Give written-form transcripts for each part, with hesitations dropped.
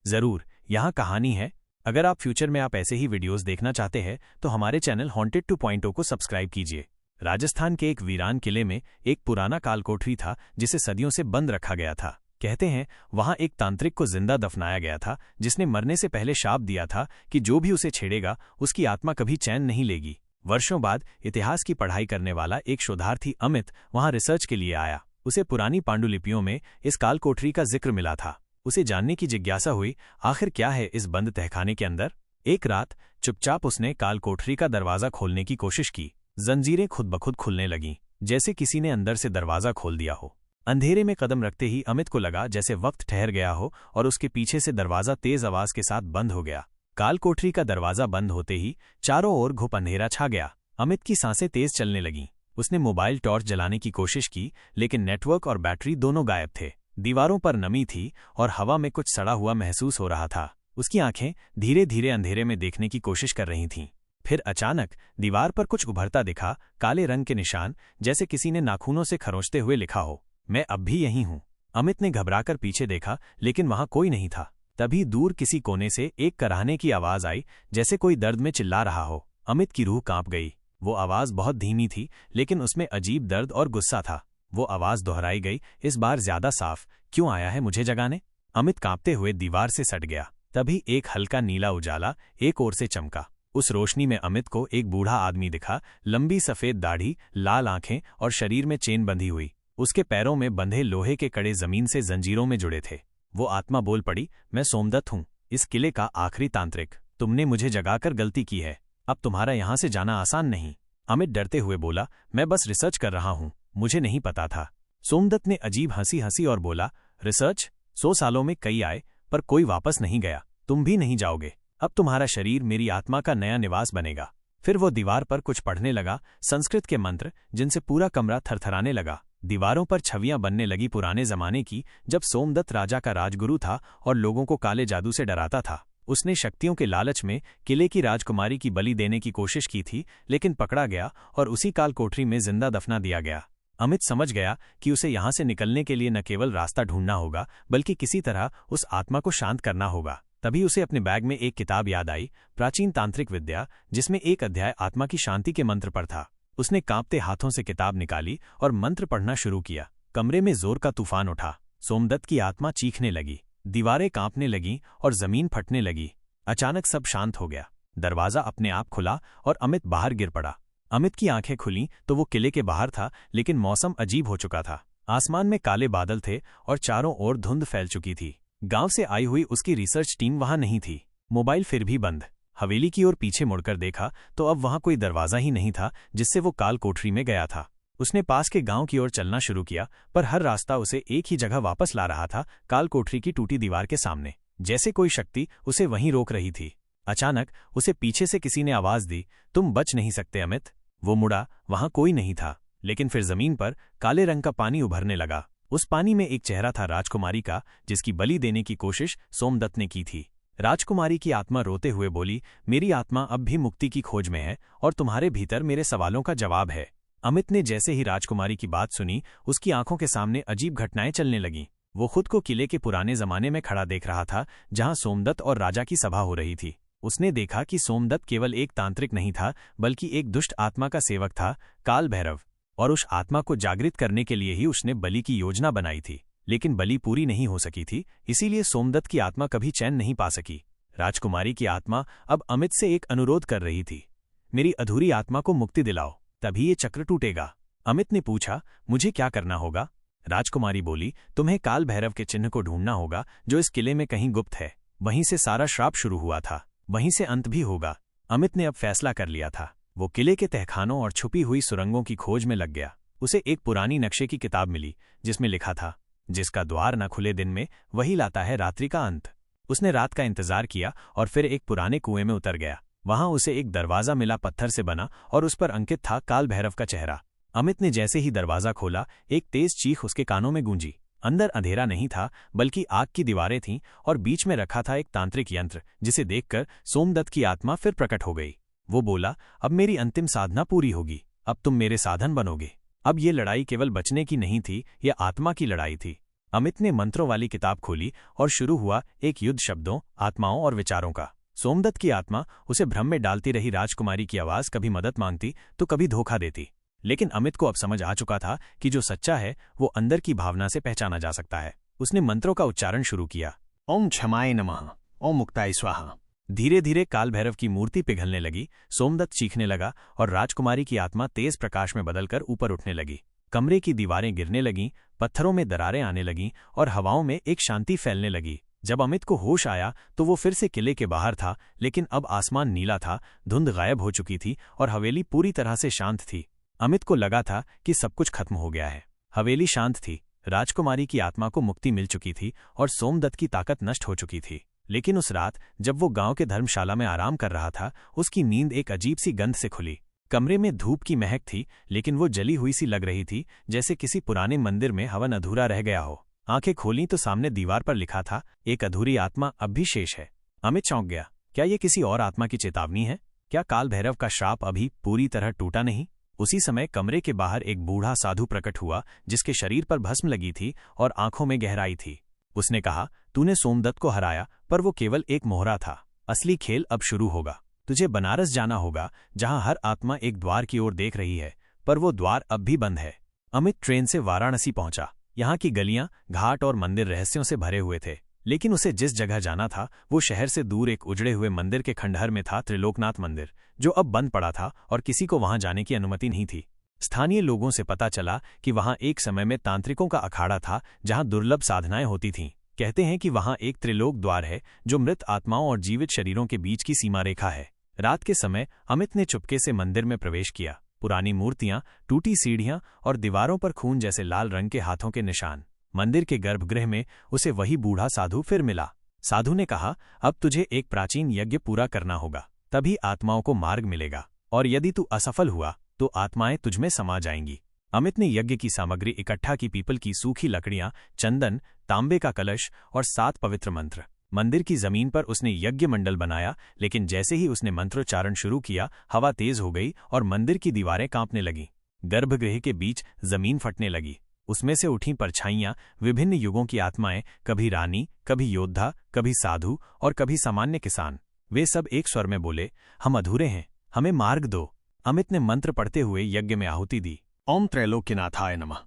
जरूर, यहाँ कहानी है। अगर आप फ्यूचर में ऐसे ही वीडियोस देखना चाहते हैं तो हमारे चैनल हॉन्टेड 2.0 को सब्सक्राइब कीजिए। राजस्थान के एक वीरान किले में एक पुराना कालकोठरी था जिसे सदियों से बंद रखा गया था। कहते हैं वहां एक तांत्रिक को जिंदा दफनाया गया था जिसने मरने से पहले शाप दिया था कि जो भी उसे छेड़ेगा उसकी आत्मा कभी चैन नहीं लेगी। वर्षों बाद इतिहास की पढ़ाई करने वाला एक शोधार्थी अमित वहां रिसर्च के लिए आया। उसे पुरानी पांडुलिपियों में इस कालकोठरी का जिक्र मिला था। उसे जानने की जिज्ञासा हुई, आखिर क्या है इस बंद तहखाने के अंदर। एक रात चुपचाप उसने कालकोठरी का दरवाजा खोलने की कोशिश की। जंजीरें खुद ब खुद खुलने लगीं, जैसे किसी ने अंदर से दरवाजा खोल दिया हो। अंधेरे में कदम रखते ही अमित को लगा जैसे वक्त ठहर गया हो और उसके पीछे से दरवाजा तेज आवाज के साथ बंद हो गया। कालकोठरी का दरवाजा बंद होते ही चारों ओर घुप अंधेरा छा गया। अमित की सांसें तेज चलने लगीं। उसने मोबाइल टॉर्च जलाने की कोशिश की, लेकिन नेटवर्क और बैटरी दोनों गायब थे। दीवारों पर नमी थी और हवा में कुछ सड़ा हुआ महसूस हो रहा था। उसकी आंखें धीरे धीरे अंधेरे में देखने की कोशिश कर रही थीं। फिर अचानक दीवार पर कुछ उभरता दिखा, काले रंग के निशान, जैसे किसी ने नाखूनों से खरोंचते हुए लिखा हो, मैं अब भी यहीं हूं। अमित ने घबराकर पीछे देखा, लेकिन वहां कोई नहीं था। तभी दूर किसी कोने से एक कराहने की आवाज आई, जैसे कोई दर्द में चिल्ला रहा हो। अमित की रूह कांप गई। वो आवाज बहुत धीमी थी, लेकिन उसमें अजीब दर्द और गुस्सा था। वो आवाज दोहराई गई, इस बार ज्यादा साफ, क्यों आया है मुझे जगाने। अमित कांपते हुए दीवार से सट गया। तभी एक हल्का नीला उजाला एक ओर से चमका। उस रोशनी में अमित को एक बूढ़ा आदमी दिखा, लंबी सफेद दाढ़ी, लाल आंखें और शरीर में चेन बंधी हुई। उसके पैरों में बंधे लोहे के कड़े जमीन से जंजीरों में जुड़े थे। वो आत्मा बोल पड़ी, मैं सोमदत्त हूँ, इस किले का आखिरी तांत्रिक। तुमने मुझे जगाकर गलती की है, अब तुम्हारा यहाँ से जाना आसान नहीं। अमित डरते हुए बोला, मैं बस रिसर्च कर रहा हूँ, मुझे नहीं पता था। सोमदत्त ने अजीब हंसी हंसी और बोला, रिसर्च? 100 सालों में कई आए पर कोई वापस नहीं गया, तुम भी नहीं जाओगे। अब तुम्हारा शरीर मेरी आत्मा का नया निवास बनेगा। फिर वो दीवार पर कुछ पढ़ने लगा, संस्कृत के मंत्र, जिनसे पूरा कमरा थरथराने लगा। दीवारों पर छवियां बनने लगी पुराने जमाने की, जब सोमदत्त राजा का राजगुरु था और लोगों को काले जादू से डराता था। उसने शक्तियों के लालच में किले की राजकुमारी की बलि देने की कोशिश की थी, लेकिन पकड़ा गया और उसी कालकोठरी में जिंदा दफना दिया गया। अमित समझ गया कि उसे यहाँ से निकलने के लिए न केवल रास्ता ढूंढना होगा, बल्कि किसी तरह उस आत्मा को शांत करना होगा। तभी उसे अपने बैग में एक किताब याद आई, प्राचीन तांत्रिक विद्या, जिसमें एक अध्याय आत्मा की शांति के मंत्र पर था। उसने कांपते हाथों से किताब निकाली और मंत्र पढ़ना शुरू किया। कमरे में जोर का तूफान उठा। सोमदत्त की आत्मा चीखने लगी, दीवारें कांपने लगीं और जमीन फटने लगी। अचानक सब शांत हो गया। दरवाजा अपने आप खुला और अमित बाहर गिर पड़ा। अमित की आंखें खुलीं तो वो किले के बाहर था, लेकिन मौसम अजीब हो चुका था। आसमान में काले बादल थे और चारों ओर धुंध फैल चुकी थी। गांव से आई हुई उसकी रिसर्च टीम वहां नहीं थी। मोबाइल फिर भी बंद। हवेली की ओर पीछे मुड़कर देखा तो अब वहां कोई दरवाजा ही नहीं था जिससे वो कालकोठरी में गया था। उसने पास के गांव की ओर चलना शुरू किया, पर हर रास्ता उसे एक ही जगह वापस ला रहा था, कालकोठरी की टूटी दीवार के सामने। जैसे कोई शक्ति उसे वहीं रोक रही थी। अचानक उसे पीछे से किसी ने आवाज दी, तुम बच नहीं सकते अमित। वो मुड़ा, वहां कोई नहीं था, लेकिन फिर जमीन पर काले रंग का पानी उभरने लगा। उस पानी में एक चेहरा था राजकुमारी का, जिसकी बलि देने की कोशिश सोमदत्त ने की थी। राजकुमारी की आत्मा रोते हुए बोली, मेरी आत्मा अब भी मुक्ति की खोज में है और तुम्हारे भीतर मेरे सवालों का जवाब है। अमित ने जैसे ही राजकुमारी की बात सुनी, उसकी आंखों के सामने अजीब घटनाएं चलने लगीं। वो खुद को किले के पुराने जमाने में खड़ा देख रहा था, जहां सोमदत्त और राजा की सभा हो रही थी। उसने देखा कि सोमदत्त केवल एक तांत्रिक नहीं था, बल्कि एक दुष्ट आत्मा का सेवक था, काल भैरव। और उस आत्मा को जागृत करने के लिए ही उसने बलि की योजना बनाई थी। लेकिन बलि पूरी नहीं हो सकी थी, इसीलिए सोमदत्त की आत्मा कभी चैन नहीं पा सकी। राजकुमारी की आत्मा अब अमित से एक अनुरोध कर रही थी, मेरी अधूरी आत्मा को मुक्ति दिलाओ, तभी ये चक्र टूटेगा। अमित ने पूछा, मुझे क्या करना होगा? राजकुमारी बोली, तुम्हें काल भैरव के चिन्ह को ढूंढना होगा, जो इस किले में कहीं गुप्त है। वहीं से सारा श्राप शुरू हुआ था, वहीं से अंत भी होगा। अमित ने अब फैसला कर लिया था। वो किले के तहखानों और छुपी हुई सुरंगों की खोज में लग गया। उसे एक पुरानी नक्शे की किताब मिली, जिसमें लिखा था, जिसका द्वार न खुले दिन में, वही लाता है रात्रि का अंत। उसने रात का इंतजार किया और फिर एक पुराने कुएं में उतर गया। वहां उसे एक दरवाजा मिला, पत्थर से बना, और उस पर अंकित था काल भैरव का चेहरा। अमित ने जैसे ही दरवाजा खोला, एक तेज चीख उसके कानों में गूंजी। अंदर अंधेरा नहीं था, बल्कि आग की दीवारें थीं और बीच में रखा था एक तांत्रिक यंत्र, जिसे देखकर सोमदत्त की आत्मा फिर प्रकट हो गई। वो बोला, अब मेरी अंतिम साधना पूरी होगी, अब तुम मेरे साधन बनोगे। अब ये लड़ाई केवल बचने की नहीं थी, यह आत्मा की लड़ाई थी। अमित ने मंत्रों वाली किताब खोली और शुरू हुआ एक युद्ध शब्दों, आत्माओं और विचारों का। सोमदत्त की आत्मा उसे भ्रम में डालती रही राजकुमारी की आवाज कभी मदद मांगती तो कभी धोखा देती। लेकिन अमित को अब समझ आ चुका था कि जो सच्चा है वो अंदर की भावना से पहचाना जा सकता है। उसने मंत्रों का उच्चारण शुरू किया। ओम क्षमाय नमः, ओम मुक्ताय स्वाहा। धीरे धीरे काल भैरव की मूर्ति पिघलने लगी, सोमदत्त चीखने लगा और राजकुमारी की आत्मा तेज प्रकाश में बदलकर ऊपर उठने लगी। कमरे की दीवारें गिरने लगीं, पत्थरों में दरारें आने लगीं और हवाओं में एक शांति फैलने लगी। जब अमित को होश आया तो वो फिर से किले के बाहर था, लेकिन अब आसमान नीला था, धुंध गायब हो चुकी थी और हवेली पूरी तरह से शांत थी। अमित को लगा था कि सब कुछ खत्म हो गया है। हवेली शांत थी, राजकुमारी की आत्मा को मुक्ति मिल चुकी थी और सोमदत्त की ताकत नष्ट हो चुकी थी। लेकिन उस रात जब वो गांव के धर्मशाला में आराम कर रहा था, उसकी नींद एक अजीब सी गंध से खुली। कमरे में धूप की महक थी, लेकिन वो जली हुई सी लग रही थी, जैसे किसी पुराने मंदिर में हवन अधूरा रह गया हो। आंखें खोलीं तो सामने दीवार पर लिखा था, एक अधूरी आत्मा अब भी शेष है। अमित चौंक गया। क्या ये किसी और आत्मा की चेतावनी है? क्या काल भैरव का श्राप अभी पूरी तरह टूटा नहीं? उसी समय कमरे के बाहर एक बूढ़ा साधु प्रकट हुआ, जिसके शरीर पर भस्म लगी थी और आंखों में गहराई थी। उसने कहा, तूने सोमदत्त को हराया, पर वो केवल एक मोहरा था। असली खेल अब शुरू होगा। तुझे बनारस जाना होगा, जहां हर आत्मा एक द्वार की ओर देख रही है, पर वो द्वार अब भी बंद है। अमित ट्रेन से वाराणसी पहुंचा। यहाँ की गलियां, घाट और मंदिर रहस्यों से भरे हुए थे, लेकिन उसे जिस जगह जाना था वो शहर से दूर एक उजड़े हुए मंदिर के खंडहर में था, त्रिलोकनाथ मंदिर, जो अब बंद पड़ा था और किसी को वहां जाने की अनुमति नहीं थी। स्थानीय लोगों से पता चला कि वहां एक समय में तांत्रिकों का अखाड़ा था, जहां दुर्लभ साधनाएं होती थीं। कहते हैं कि वहां एक त्रिलोक द्वार है, जो मृत आत्माओं और जीवित शरीरों के बीच की सीमा रेखा है। रात के समय अमित ने चुपके से मंदिर में प्रवेश किया। पुरानी मूर्तियां, टूटी सीढ़ियां और दीवारों पर खून जैसे लाल रंग के हाथों के निशान। मंदिर के गर्भगृह में उसे वही बूढ़ा साधु फिर मिला। साधु ने कहा, अब तुझे एक प्राचीन यज्ञ पूरा करना होगा, तभी आत्माओं को मार्ग मिलेगा, और यदि तू असफल हुआ तो आत्माएं तुझमें समा जाएंगी। अमित ने यज्ञ की सामग्री इकट्ठा की, पीपल की सूखी लकड़ियां, चंदन, तांबे का कलश और 7 पवित्र मंत्र। मंदिर की जमीन पर उसने यज्ञ मंडल बनाया, लेकिन जैसे ही उसने मंत्रोच्चारण शुरू किया, हवा तेज हो गई और मंदिर की दीवारें कांपने लगीं। गर्भगृह के बीच जमीन फटने लगी। उसमें से उठी परछाइयां, विभिन्न युगों की आत्माएं, कभी रानी, कभी योद्धा, कभी साधु और कभी सामान्य किसान। वे सब एक स्वर में बोले, हम अधूरे हैं, हमें मार्ग दो। अमित ने मंत्र पढ़ते हुए यज्ञ में आहुति दी। ओम त्रैलोक्यनाथाय नमः।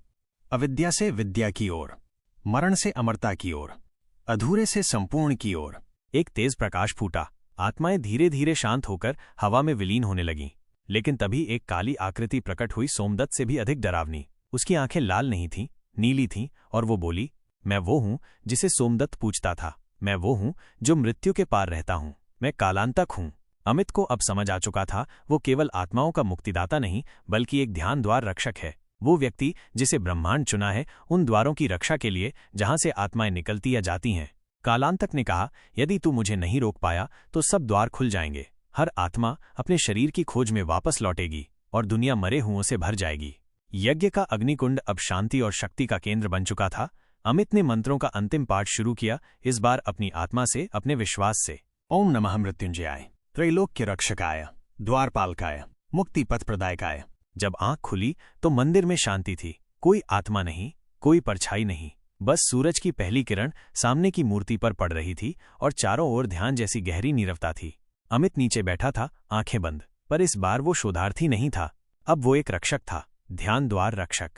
अविद्या से विद्या की ओर, मरण से अमरता की ओर, अधूरे से संपूर्ण की ओर। एक तेज प्रकाश फूटा। आत्माएं धीरे धीरे शांत होकर हवा में विलीन होने लगीं। लेकिन तभी एक काली आकृति प्रकट हुई, सोमदत्त से भी अधिक डरावनी। उसकी आंखें लाल नहीं थीं, नीली थीं, और वो बोली, मैं वो हूं जिसे सोमदत्त पूछता था। मैं वो हूं जो मृत्यु के पार रहता हूं। मैं कालांतक हूं। अमित को अब समझ आ चुका था, वो केवल आत्माओं का मुक्तिदाता नहीं, बल्कि एक ध्यान द्वार रक्षक है। वो व्यक्ति जिसे ब्रह्मांड चुना है उन द्वारों की रक्षा के लिए जहां से आत्माएं निकलती या जाती हैं। कालांतक ने कहा, यदि तू मुझे नहीं रोक पाया तो सब द्वार खुल जाएंगे। हर आत्मा अपने शरीर की खोज में वापस लौटेगी और दुनिया मरे हुओं से भर जाएगी। यज्ञ का अग्निकुंड अब शांति और शक्ति का केंद्र बन चुका था। अमित ने मंत्रों का अंतिम पाठ शुरू किया, इस बार अपनी आत्मा से, अपने विश्वास से। ओम नमः मृत्युंजयाय, त्रैलोक्य रक्षकाय, द्वारपालकाय, मुक्ति पथ प्रदायकाय। जब आंख खुली तो मंदिर में शांति थी। कोई आत्मा नहीं, कोई परछाई नहीं, बस सूरज की पहली किरण सामने की मूर्ति पर पड़ रही थी और चारों ओर ध्यान जैसी गहरी नीरवता थी। अमित नीचे बैठा था, आंखें बंद, पर इस बार वो शोधार्थी नहीं था, अब वो एक रक्षक था, ध्यान द्वार रक्षक।